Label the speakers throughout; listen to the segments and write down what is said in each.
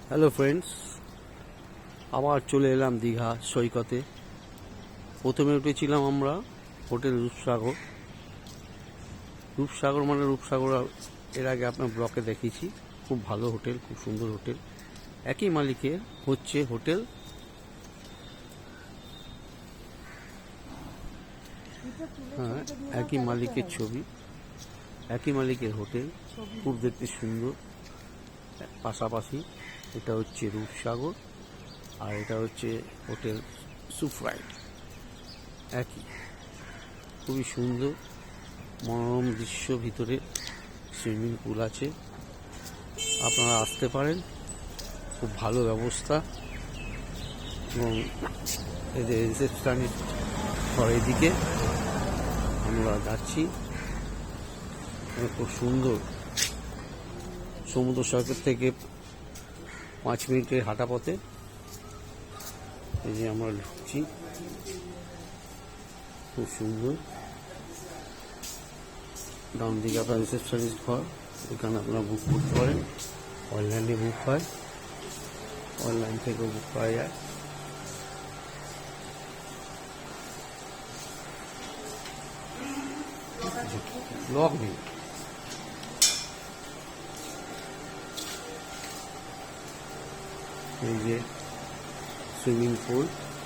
Speaker 1: Hello friends, আবার চলে এলাম দীঘা সৈকতে। প্রথমে উঠেছিলাম আমরা হোটেল রূপসাগর। রূপসাগর মানে রূপসাগর এর আগে আপনার ব্লকে দেখেছি। খুব ভালো হোটেল, খুব সুন্দর হোটেল। একই মালিকের হচ্ছে হোটেল, হ্যাঁ একই মালিকের ছবি, একই মালিকের হোটেল, খুব দেখতে সুন্দর। পাশাপাশি এটা হচ্ছে রূপসাগর আর এটা হচ্ছে হোটেল সুফ্রাইট। একই, খুবই সুন্দর মনোরম দৃশ্য। ভিতরে সুইমিং পুল আছে, আপনারা আসতে পারেন। খুব ভালো ব্যবস্থা। এবং এদের রিসেপশনের ঘর এদিকে আমরা যাচ্ছি। খুব সুন্দর, সমুদ্র সৈকত থেকে 5 মিনিটের হাঁটা পথে। এই যে আমরা ঢুকছি, খুব সুন্দর। ডান দিকে আপনার রিসেপশনিস্ট ঘর, এখানে আপনারা বুক করতে পারেন। অনলাইনে বুক হয়, অনলাইন থেকেও বুক করা যায়। লক নেই। এই যে সুইমিং পুল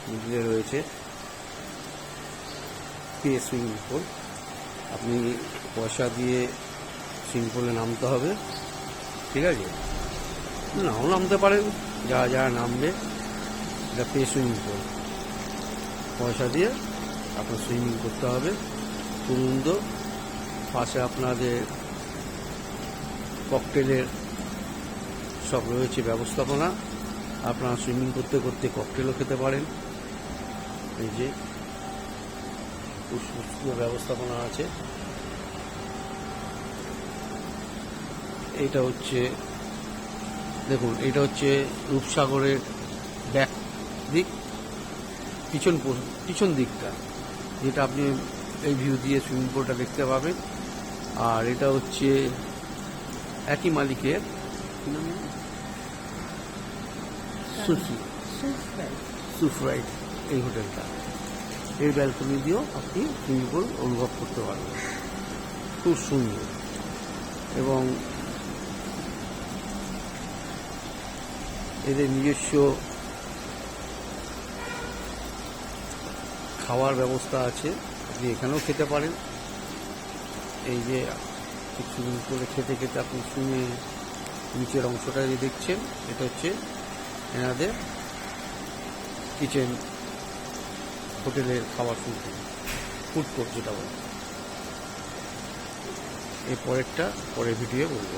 Speaker 1: মিডিলে রয়েছে, পে সুইমিং পুল। আপনি পয়সা দিয়ে সুইমিং পুলে নামতে হবে, ঠিক আছে? নাও নামতে পারেন, যারা যারা নামবে। এটা পে সুইমিং পুল, পয়সা দিয়ে আপনার সুইমিং করতে হবে। সুন্দর। পাশে আপনাদের ককটেলের সব রয়েছে ব্যবস্থাপনা। আপনারা সুইমিং করতে করতে ককটেলও খেতে পারেন। এই যে সুন্দর ব্যবস্থাপনা আছে। এটা হচ্ছে, দেখুন, এটা হচ্ছে রূপসাগরের ব্যাক দিক, পিছন দিকটা, যেটা আপনি এই ভিউ দিয়ে সুইমিং পুলটা দেখতে পাবেন। আর এটা হচ্ছে একই মালিকের সুফ্রাইট এই হোটেলটা। এই ব্যালকনি দিয়েও আপনি সুইমিং পুল অনুভব করতে পারবেন। খুব সুন্দর। এবং এদের নিজস্ব খাওয়ার ব্যবস্থা আছে, আপনি এখানেও খেতে পারেন। এই যে সুইমিং পুলে খেতে খেতে আপনি নিচের অংশটা যে দেখছেন, এটা হচ্ছে এনাদের কিচেন, হোটেলের খাবার ফুড কোর্ট যেটা বলে। এর পরেরটা পরের ভিডিও বলবো।